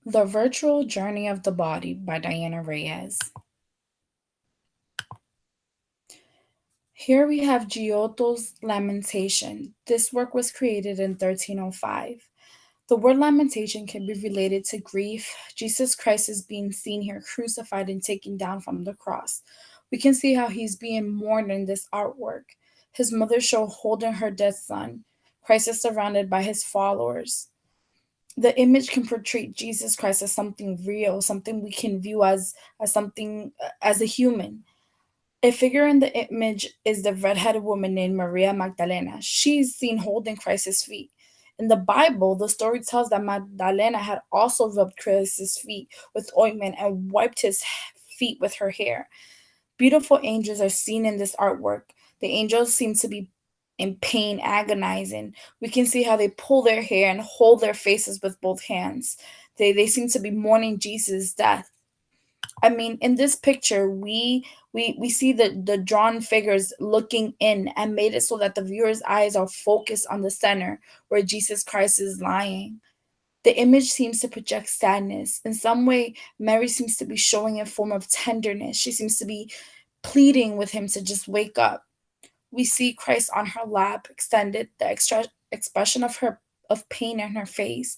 The Virtual Journey of the Body by Diana Reyes. Here we have Giotto's Lamentation. This work was created in 1305. The word lamentation can be related to grief. Jesus Christ is being seen here crucified and taken down from the cross. We can see how he's being mourned in this artwork. His mother show holding her dead son. Christ is surrounded by his followers. The image can portray Jesus Christ as something real, something we can view as something as a human. A figure in the image is the red-headed woman named Maria Magdalena. She's seen holding Christ's feet. In the Bible, the story tells that Magdalena had also rubbed Christ's feet with ointment and wiped his feet with her hair. Beautiful angels are seen in this artwork. The angels seem to be in pain, agonizing. We can see how they pull their hair and hold their faces with both hands. They seem to be mourning Jesus' death. I mean, in this picture, we see the drawn figures looking in and made it so that the viewer's eyes are focused on the center where Jesus Christ is lying. The image seems to project sadness. In some way, Mary seems to be showing a form of tenderness. She seems to be pleading with him to just wake up. We see Christ on her lap, extended, the expression of pain in her face,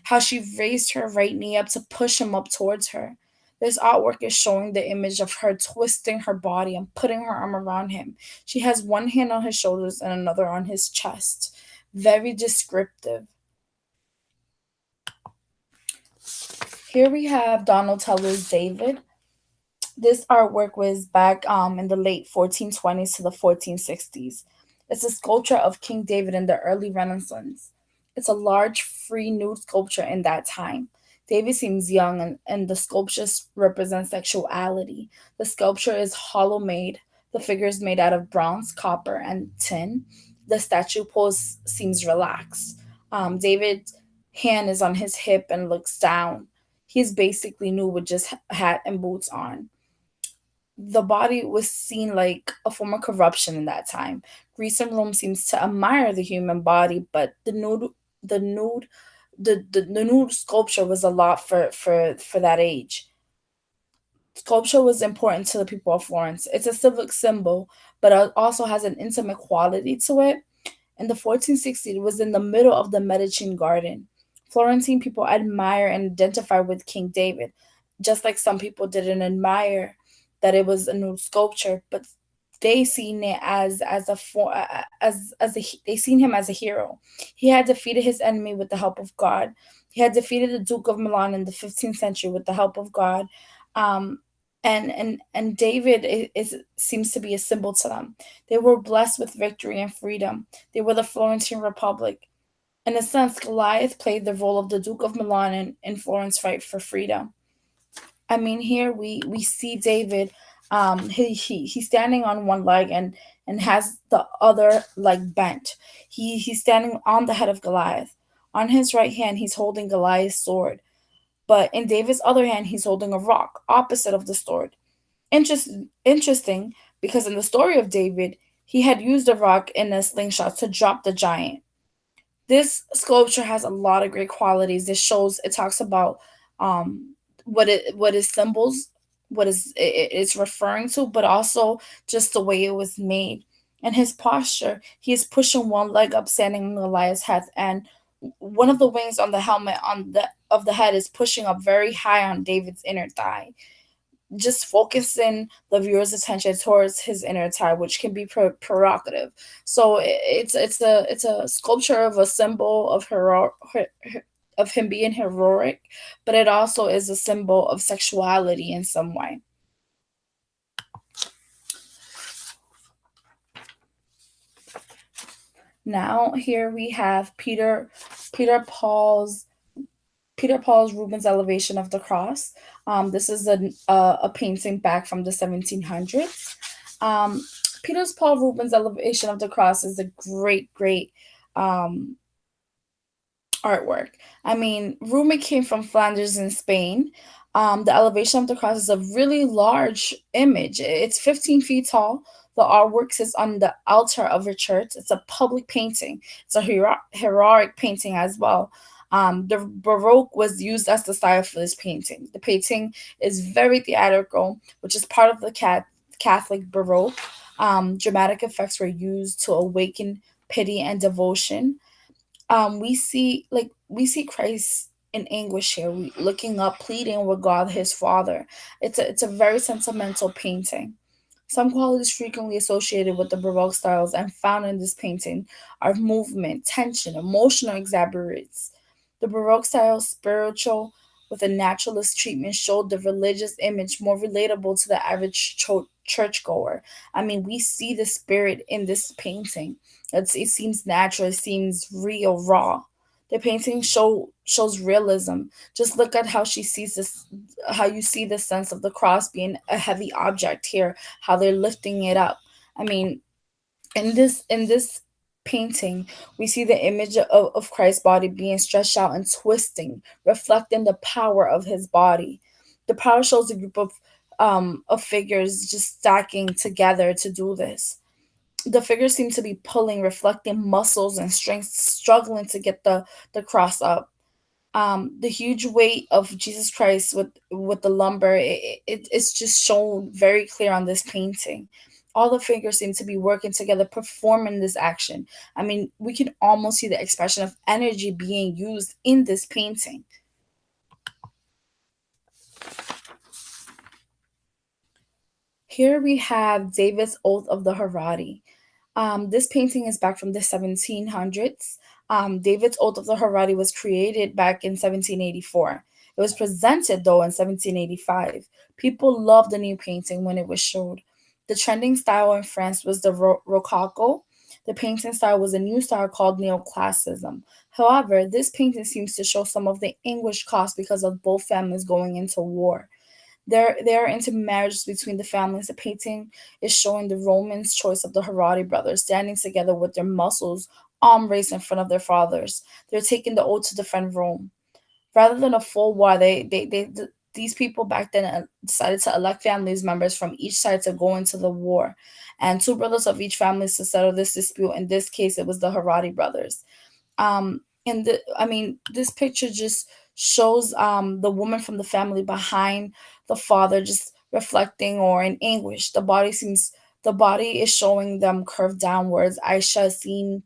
how she raised her right knee up to push him up towards her. This artwork is showing the image of her twisting her body and putting her arm around him. She has one hand on his shoulders and another on his chest. Very descriptive. Here we have Donatello's David. This artwork was back in the late 1420s to the 1460s. It's a sculpture of King David in the early Renaissance. It's a large, free nude sculpture in that time. David seems young, and the sculpture represents sexuality. The sculpture is hollow made. The figure is made out of bronze, copper, and tin. The statue pose seems relaxed. David's hand is on his hip and looks down. He's basically nude with just hat and boots on. The body was seen like a form of corruption in that time. Greece and Rome seems to admire the human body, but the nude, the nude sculpture was a lot for that age. Sculpture was important to the people of Florence. It's a civic symbol, but it also has an intimate quality to it. In the 1460s, it was in the middle of the Medicean garden. Florentine people admire and identify with King David, just like some people didn't admire that it was a nude sculpture, but they seen it as a for as a they seen him as a hero. He had defeated his enemy with the help of God. He had defeated the Duke of Milan in the 15th century with the help of God. Um, and David seems to be a symbol to them. They were blessed with victory and freedom. They were the Florentine Republic. In a sense, Goliath played the role of the Duke of Milan in Florence fight for freedom. I mean, here we see David. He's standing on one leg and has the other leg bent. He's standing on the head of Goliath. On his right hand, he's holding Goliath's sword, but in David's other hand, he's holding a rock, opposite of the sword. Interesting, because in the story of David, he had used a rock in a slingshot to drop the giant. This sculpture has a lot of great qualities. It talks about um what is symbols, it's referring to, but also just the way it was made. And his posture, he is pushing one leg up, standing on Goliath's head, and one of the wings on the helmet on the of the head is pushing up very high on David's inner thigh, just focusing the viewer's attention towards his inner thigh, which can be provocative. So it's a sculpture of a symbol of of him being heroic, but it also is a symbol of sexuality in some way. Now here we have Peter Paul's Peter Paul's Rubens Elevation of the Cross. This is a painting back from the 1700s. Um, Peter's Paul Rubens Elevation of the Cross is a great um, artwork. I mean, Rubens came from Flanders in Spain. The Elevation of the Cross is a really large image. It's 15 feet tall. The artwork sits on the altar of a church. It's a public painting. It's a heroic painting as well. The Baroque was used as the style for this painting. The painting is very theatrical, which is part of the Catholic Baroque. Dramatic effects were used to awaken pity and devotion. We see Christ in anguish here, looking up, pleading with God, his Father. It's a very sentimental painting. Some qualities frequently associated with the Baroque styles and found in this painting are movement, tension, emotional exaggerates. The Baroque style, spiritual with a naturalist treatment, showed the religious image more relatable to the average churchgoer. I mean, we see the spirit in this painting. It seems natural, it seems real, raw. The painting shows realism. Just look at how she sees this, how you see the sense of the cross being a heavy object here, how they're lifting it up. I mean, in this painting, we see the image of Christ's body being stretched out and twisting, reflecting the power of his body. The power shows a group of figures just stacking together to do this. The figures seem to be pulling, reflecting muscles and strength, struggling to get the cross up. The huge weight of Jesus Christ with the lumber, it's just shown very clear on this painting. All the figures seem to be working together, performing this action. I mean, we can almost see the expression of energy being used in this painting. Here we have David's Oath of the Haredi. This painting is back from the 1700s. David's Oath of the Haredi was created back in 1784. It was presented though in 1785. People loved the new painting when it was showed. The trending style in France was the Rococo. The painting style was a new style called Neoclassicism. However, this painting seems to show some of the English cost because of both families going into war. There are intermarriages between the families. The painting is showing the Romans' choice of the Haredi brothers standing together with their muscles arm raised in front of their fathers. They're taking the oath to defend Rome. Rather than a full war, these people back then decided to elect families members from each side to go into the war, and two brothers of each family to settle this dispute. In this case, it was the Haredi brothers. And this picture just shows the woman from the family behind the father just reflecting or in anguish. The body is showing them curved downwards. Aisha is seen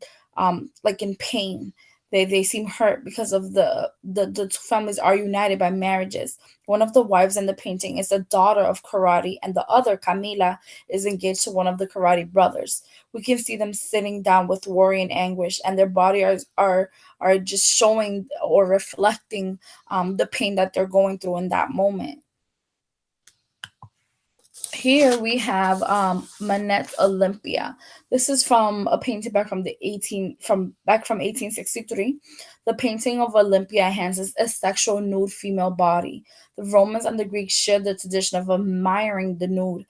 like in pain. They seem hurt because of the two families are united by marriages. One of the wives in the painting is the daughter of Karate, and the other, Camila, is engaged to one of the Karate brothers. We can see them sitting down with worry and anguish, and their body are just showing or reflecting the pain that they're going through in that moment. Here we have Manet's Olympia. This is from a painting back from the 18 from back from 1863. The painting of Olympia enhances a sexual nude female body. The Romans and the Greeks shared the tradition of admiring the nude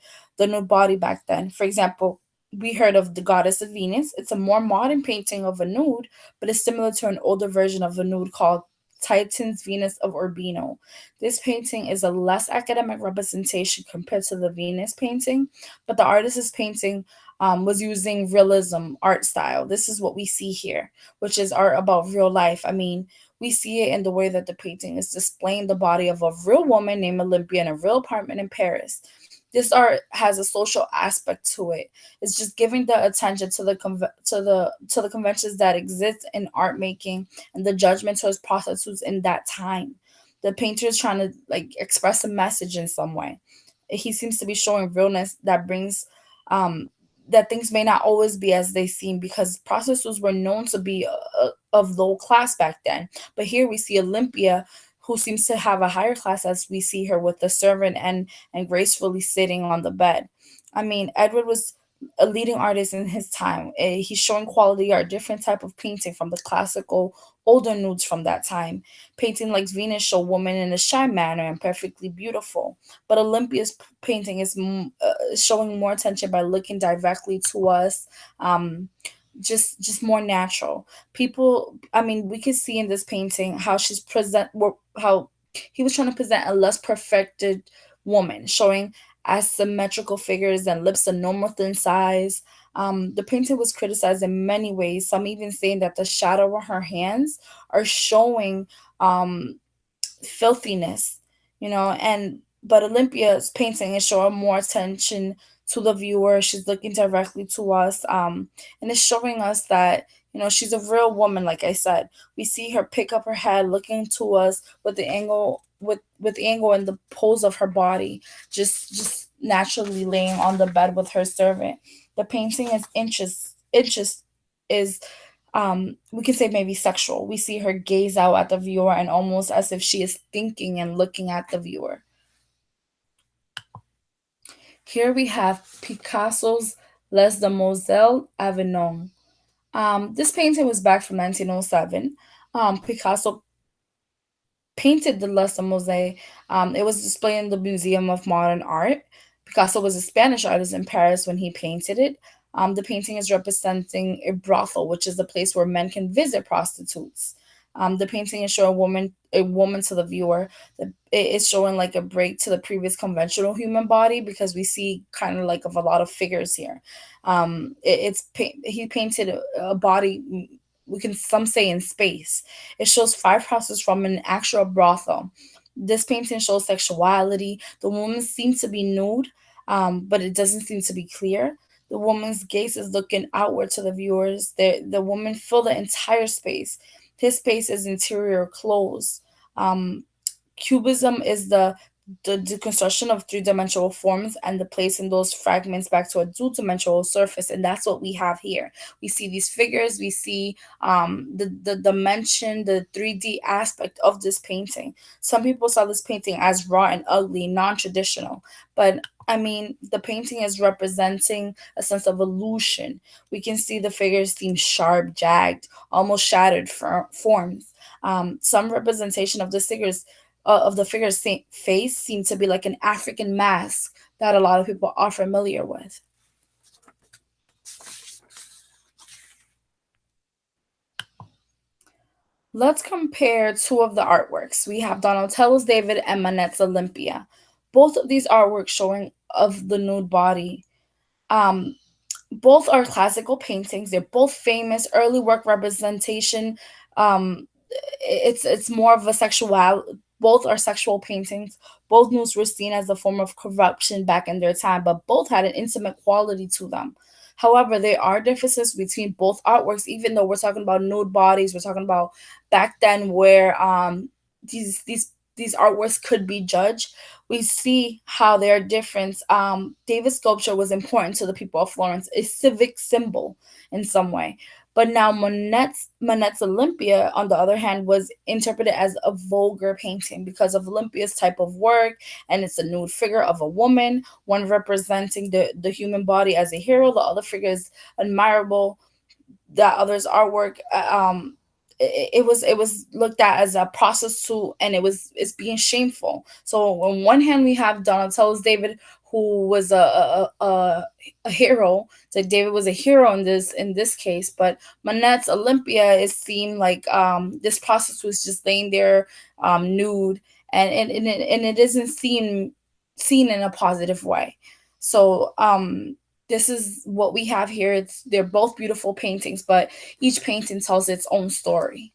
body back then. For example, we heard of the goddess of Venus. It's a more modern painting of a nude, but it's similar to an older version of a nude called Titan's Venus of Urbino. This painting is a less academic representation compared to the Venus painting, but the artist's painting was using realism art style. This is what we see here, which is art about real life. I mean, we see it in the way that the painting is displaying the body of a real woman named Olympia in a real apartment in Paris. This art has a social aspect to it. It's just giving the attention to the conventions that exist in art making and the judgment towards prostitutes in that time. The painter is trying to like express a message in some way. He seems to be showing realness that brings um that things may not always be as they seem, because prostitutes were known to be of low class back then. But here we see Olympia, who seems to have a higher class, as we see her with the servant and gracefully sitting on the bed. I mean, Edward was a leading artist in his time. He's showing quality art, different type of painting from the classical older nudes from that time. Painting like Venus show women in a shy manner and perfectly beautiful. But Olympia's painting is showing more attention by looking directly to us. Just more natural. People, I mean, we could see in this painting how how he was trying to present a less perfected woman, showing asymmetrical figures and lips a normal thin size. The painting was criticized in many ways, some even saying that the shadow on her hands are showing um, filthiness, and but Olympia's painting is showing more attention to the viewer. She's looking directly to us, and it's showing us that she's a real woman. Like I said, we see her pick up her head, looking to us with the angle with the angle and the pose of her body, just naturally laying on the bed with her servant. The painting is inches is we can say maybe sexual. We see her gaze out at the viewer and almost as if she is thinking and looking at the viewer. Here we have Picasso's Les Demoiselles Avignon. This painting was back from 1907. Picasso painted the Lessa Mosaic. It was displayed in the Museum of Modern Art. Picasso was a Spanish artist in Paris when he painted it. The painting is representing a brothel, which is a place where men can visit prostitutes. The painting is showing a woman to the viewer. It's showing like a break to the previous conventional human body because we see kind of like of a lot of figures here. He painted a body. We can some say in space. It shows five houses from an actual brothel. This painting shows sexuality. The woman seems to be nude, but it doesn't seem to be clear. The woman's gaze is looking outward to the viewers. The woman fill the entire space. His space is interior closed. Um, Cubism is the deconstruction of three-dimensional forms and the placing those fragments back to a two-dimensional surface, and that's what we have here. We see these figures, we see the dimension, the 3D aspect of this painting. Some people saw this painting as raw and ugly, non-traditional, but I mean, the painting is representing a sense of illusion. We can see the figures seem sharp, jagged, almost shattered forms. Some representation of the figure's face seem to be like an African mask that a lot of people are familiar with. Let's compare two of the artworks. We have Donatello's David and Manet's Olympia. Both of these artworks showing of the nude body. Um, both are classical paintings. They're both famous early work representation. Um, it's more of a sexual. Both are sexual paintings. Both nudes were seen as a form of corruption back in their time, but both had an intimate quality to them. However, there are differences between both artworks, even though we're talking about nude bodies, we're talking about back then where these artworks could be judged. We see how they are different. David's sculpture was important to the people of Florence, a civic symbol in some way. But now Manet's Olympia, on the other hand, was interpreted as a vulgar painting because of Olympia's type of work, and it's a nude figure of a woman, one representing the human body as a hero, the other figure is admirable, that other's artwork it was looked at as a prostitute, and it's being shameful. So on one hand we have Donatello's David, who was a hero. So David was a hero in this case, but Manette's Olympia is seen like this prostitute is just laying there nude, and it isn't seen in a positive way. So this is what we have here. They're both beautiful paintings, but each painting tells its own story.